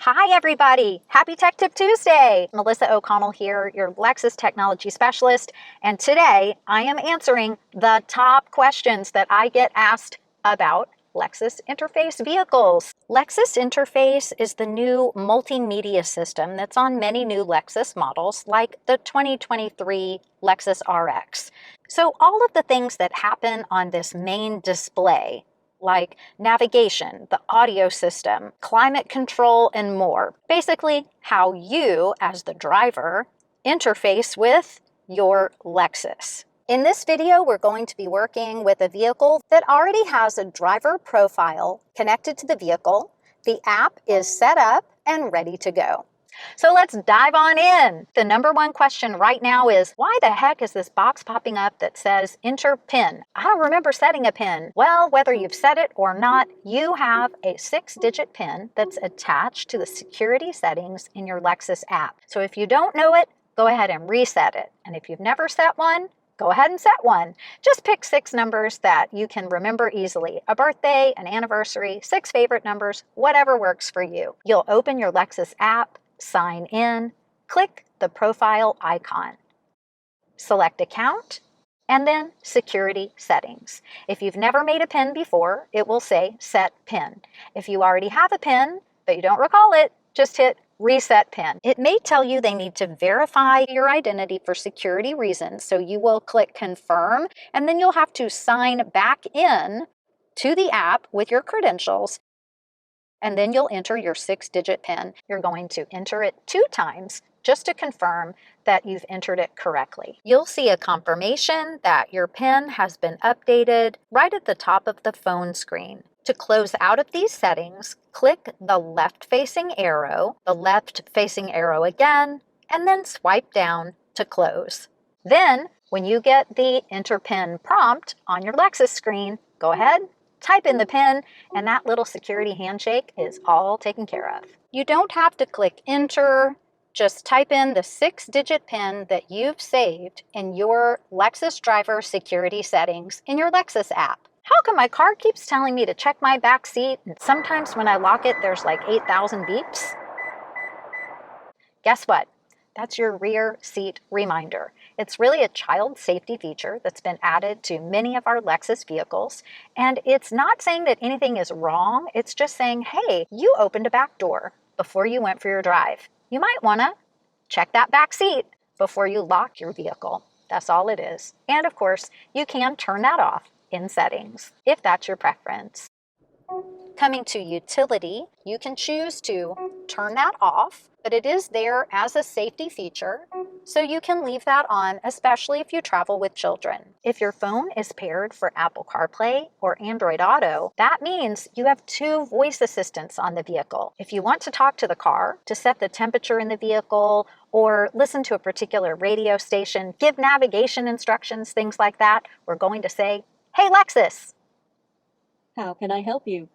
Hi everybody, happy Tech Tip Tuesday. Melissa O'Connell here, your Lexus technology specialist, and today I am answering the top questions that I get asked about Lexus Interface vehicles. Lexus Interface is the new multimedia system that's on many new Lexus models like the 2023 Lexus RX. So all of the things that happen on this main display, like navigation, the audio system, climate control, and more. Basically, how you, as the driver, interface with your Lexus. In this video, we're going to be working with a vehicle that already has a driver profile connected to the vehicle. The app is set up and ready to go. So let's dive on in. The number one question right now is, why the heck is this box popping up that says enter PIN? I don't remember setting a PIN. Well, whether you've set it or not, you have a 6-digit PIN that's attached to the security settings in your Lexus app. So if you don't know it, go ahead and reset it. And if you've never set one, go ahead and set one. Just pick 6 numbers that you can remember easily. A birthday, an anniversary, 6 favorite numbers, whatever works for you. You'll open your Lexus app, sign in, click the profile icon, select account, and then security settings. If you've never made a PIN before, it will say set PIN. If you already have a PIN, but you don't recall it, just hit reset PIN. It may tell you they need to verify your identity for security reasons, so you will click confirm, and then you'll have to sign back in to the app with your credentials, and then you'll enter your 6-digit PIN. You're going to enter it 2 times just to confirm that you've entered it correctly. You'll see a confirmation that your PIN has been updated right at the top of the phone screen. To close out of these settings, click the left-facing arrow, again, and then swipe down to close. Then, when you get the enter PIN prompt on your Lexus screen, go ahead, type in the PIN, and that little security handshake is all taken care of. You don't have to click enter, just type in the 6-digit PIN that you've saved in your Lexus driver security settings in your Lexus app. How come my car keeps telling me to check my back seat, and sometimes when I lock it, there's like 8,000 beeps? Guess what? That's your rear seat reminder. It's really a child safety feature that's been added to many of our Lexus vehicles. And it's not saying that anything is wrong. It's just saying, hey, you opened a back door before you went for your drive. You might want to check that back seat before you lock your vehicle. That's all it is. And of course, you can turn that off in settings if that's your preference. Coming to utility, you can choose to turn that off, but it is there as a safety feature, so you can leave that on, especially if you travel with children. If your phone is paired for Apple CarPlay or Android Auto, that means you have 2 voice assistants on the vehicle. If you want to talk to the car, to set the temperature in the vehicle, or listen to a particular radio station, give navigation instructions, things like that, we're going to say, "Hey Lexus, how can I help you?"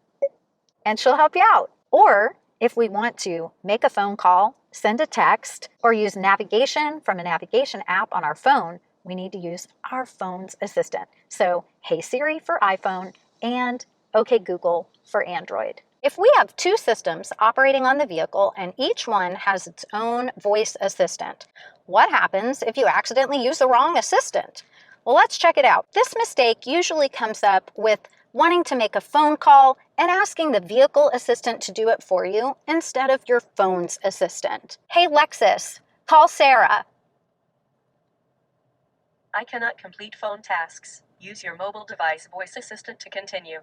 And she'll help you out. Or if we want to make a phone call, send a text, or use navigation from a navigation app on our phone, we need to use our phone's assistant. So, Hey Siri for iPhone and OK Google for Android. If we have 2 systems operating on the vehicle and each one has its own voice assistant, what happens if you accidentally use the wrong assistant? Well, let's check it out. This mistake usually comes up with wanting to make a phone call and asking the vehicle assistant to do it for you instead of your phone's assistant. Hey Lexus, call Sarah. I cannot complete phone tasks. Use your mobile device voice assistant to continue.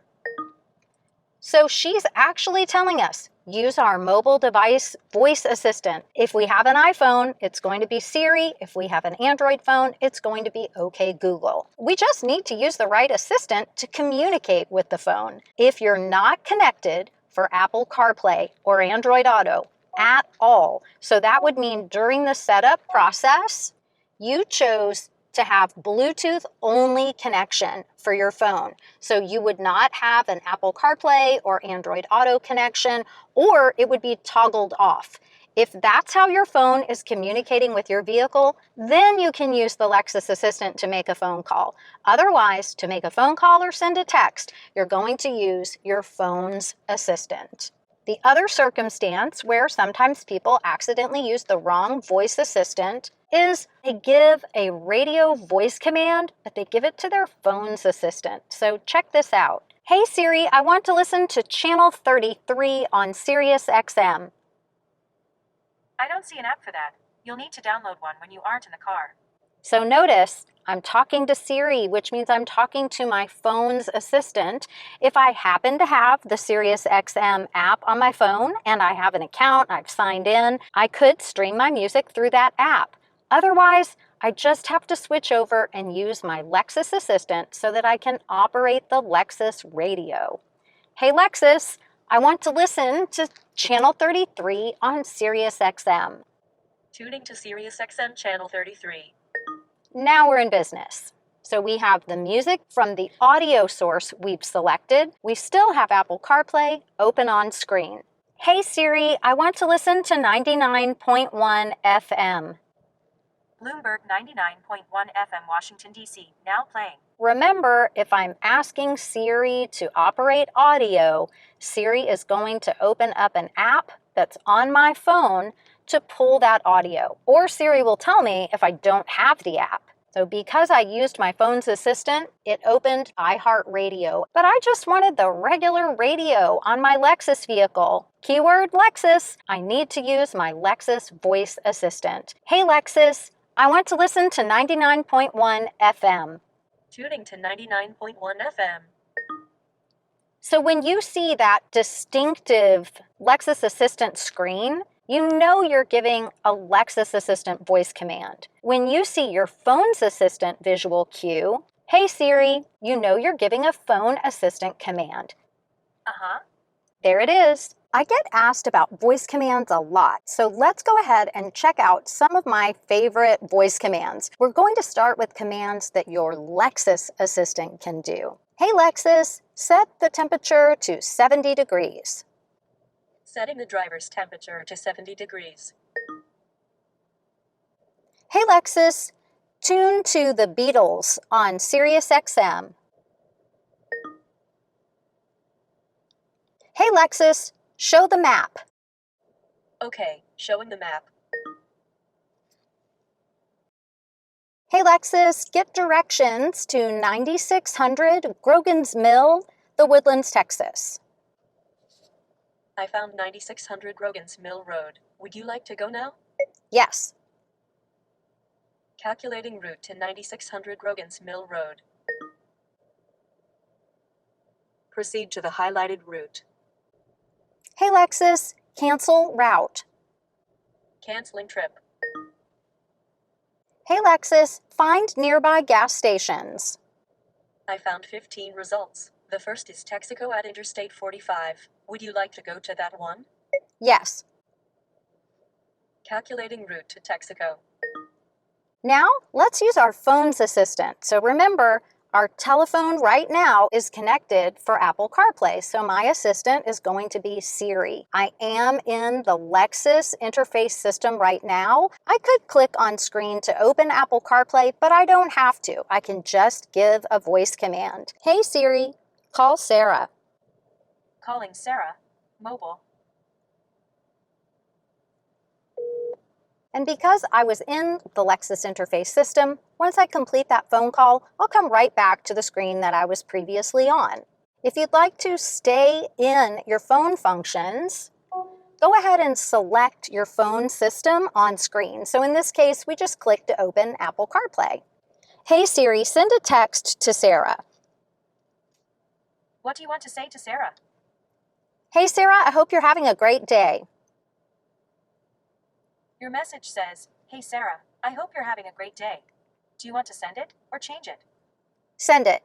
So she's actually telling us, use our mobile device voice assistant. If we have an iPhone, it's going to be Siri. If we have an Android phone, it's going to be OK Google. We just need to use the right assistant to communicate with the phone. If you're not connected for Apple CarPlay or Android Auto at all, so that would mean during the setup process, you chose to have Bluetooth only connection for your phone. So you would not have an Apple CarPlay or Android Auto connection, or it would be toggled off. If that's how your phone is communicating with your vehicle, then you can use the Lexus Assistant to make a phone call. Otherwise, to make a phone call or send a text, you're going to use your phone's assistant. The other circumstance where sometimes people accidentally use the wrong voice assistant is they give a radio voice command, but they give it to their phone's assistant. So check this out. Hey Siri, I want to listen to channel 33 on Sirius XM. I don't see an app for that. You'll need to download one when you aren't in the car. So notice, I'm talking to Siri, which means I'm talking to my phone's assistant. If I happen to have the SiriusXM app on my phone and I have an account, I've signed in, I could stream my music through that app. Otherwise, I just have to switch over and use my Lexus assistant so that I can operate the Lexus Radio. Hey Lexus, I want to listen to channel 33 on SiriusXM. Tuning to SiriusXM channel 33. Now we're in business. So we have the music from the audio source we've selected. We still have Apple CarPlay open on screen. Hey Siri, I want to listen to 99.1 FM. Bloomberg 99.1 FM Washington, D.C. Now playing. Remember, if I'm asking Siri to operate audio, Siri is going to open up an app that's on my phone to pull that audio. Or Siri will tell me if I don't have the app. So because I used my phone's assistant, it opened iHeartRadio. But I just wanted the regular radio on my Lexus vehicle. Keyword Lexus. I need to use my Lexus voice assistant. Hey Lexus, I want to listen to 99.1 FM. Tuning to 99.1 FM. So when you see that distinctive Lexus Assistant screen, you know you're giving a Lexus Assistant voice command. When you see your phone's assistant visual cue, hey Siri, you know you're giving a phone assistant command. There it is. I get asked about voice commands a lot, so let's go ahead and check out some of my favorite voice commands. We're going to start with commands that your Lexus Assistant can do. Hey Lexus, set the temperature to 70 degrees. Setting the driver's temperature to 70 degrees. Hey Lexus, tune to the Beatles on SiriusXM. Hey Lexus, show the map. Okay, showing the map. Hey Lexus, get directions to 9600 Grogan's Mill, The Woodlands, Texas. I found 9600 Grogan's Mill Road. Would you like to go now? Yes. Calculating route to 9600 Grogan's Mill Road. Proceed to the highlighted route. Hey Lexus, cancel route. Canceling trip. Hey Lexus, find nearby gas stations. I found 15 results. The first is Texaco at Interstate 45. Would you like to go to that one? Yes. Calculating route to Texaco. Now, let's use our phone's assistant. So remember, our telephone right now is connected for Apple CarPlay. So my assistant is going to be Siri. I am in the Lexus interface system right now. I could click on screen to open Apple CarPlay, but I don't have to. I can just give a voice command. Hey Siri, call Sarah. Calling Sarah. Mobile. And because I was in the Lexus interface system, once I complete that phone call, I'll come right back to the screen that I was previously on. If you'd like to stay in your phone functions, go ahead and select your phone system on screen. So in this case, we just click to open Apple CarPlay. Hey Siri, send a text to Sarah. What do you want to say to Sarah? Hey Sarah, I hope you're having a great day. Your message says, "Hey Sarah, I hope you're having a great day. Do you want to send it or change it?" Send it.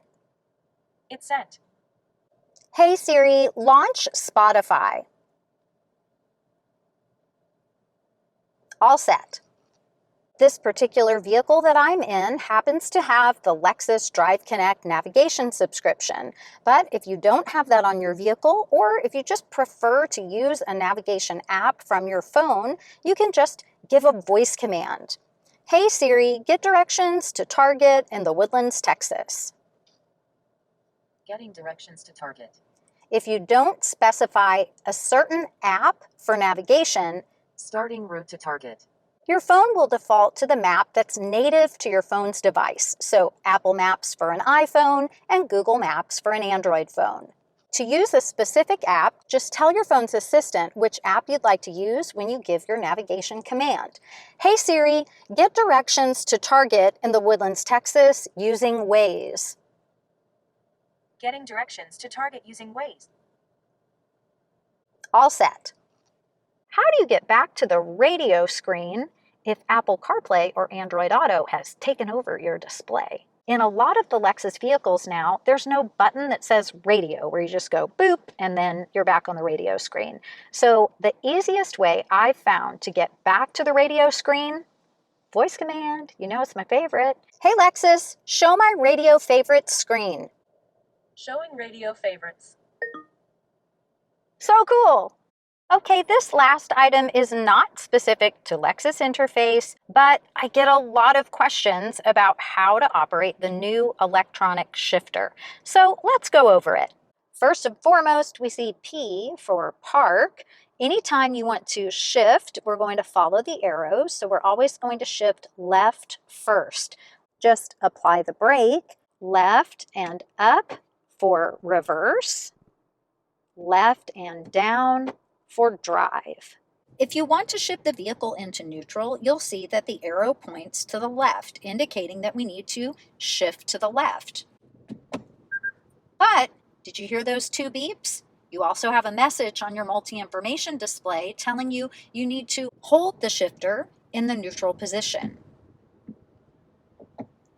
It's sent. Hey Siri, launch Spotify. All set. This particular vehicle that I'm in happens to have the Lexus Drive Connect navigation subscription. But if you don't have that on your vehicle, or if you just prefer to use a navigation app from your phone, you can just give a voice command. Hey Siri, get directions to Target in the Woodlands, Texas. Getting directions to Target. If you don't specify a certain app for navigation, Starting route to target. your phone will default to the map that's native to your phone's device, so Apple Maps for an iPhone and Google Maps for an Android phone. To use a specific app, just tell your phone's assistant which app you'd like to use when you give your navigation command. Hey Siri, get directions to Target in the Woodlands, Texas using Waze. Getting directions to Target using Waze. All set. How do you get back to the radio screen if Apple CarPlay or Android Auto has taken over your display? In a lot of the Lexus vehicles now, there's no button that says radio where you just go boop and then you're back on the radio screen. So the easiest way I've found to get back to the radio screen, voice command, you know it's my favorite. Hey Lexus, show my radio favorites screen. Showing radio favorites. So cool. Okay, this last item is not specific to Lexus interface, but I get a lot of questions about how to operate the new electronic shifter. So let's go over it. First and foremost, we see P for park. Anytime you want to shift, we're going to follow the arrows. So we're always going to shift left first. Just apply the brake, left and up for reverse, left and down for drive. If you want to shift the vehicle into neutral, you'll see that the arrow points to the left, indicating that we need to shift to the left. But did you hear those two beeps? You also have a message on your multi-information display telling you you need to hold the shifter in the neutral position.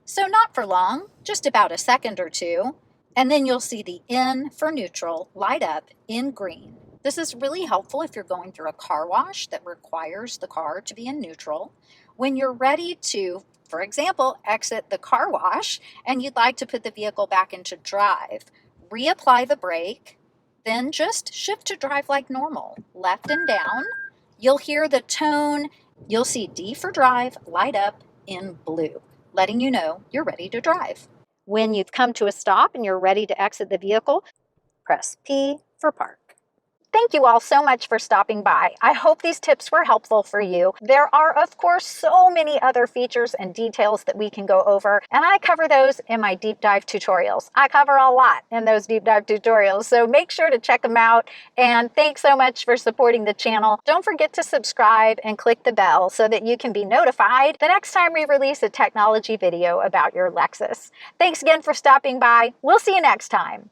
So not for long, just about a second or two, and then you'll see the N for neutral light up in green. This is really helpful if you're going through a car wash that requires the car to be in neutral. When you're ready to, for example, exit the car wash and you'd like to put the vehicle back into drive, reapply the brake, then just shift to drive like normal, left and down. You'll hear the tone. You'll see D for drive light up in blue, letting you know you're ready to drive. When you've come to a stop and you're ready to exit the vehicle, press P for park. Thank you all so much for stopping by. I hope these tips were helpful for you. There are, of course, so many other features and details that we can go over, and I cover those in my deep dive tutorials. I cover a lot in those deep dive tutorials, so make sure to check them out. And thanks so much for supporting the channel. Don't forget to subscribe and click the bell so that you can be notified the next time we release a technology video about your Lexus. Thanks again for stopping by. We'll see you next time.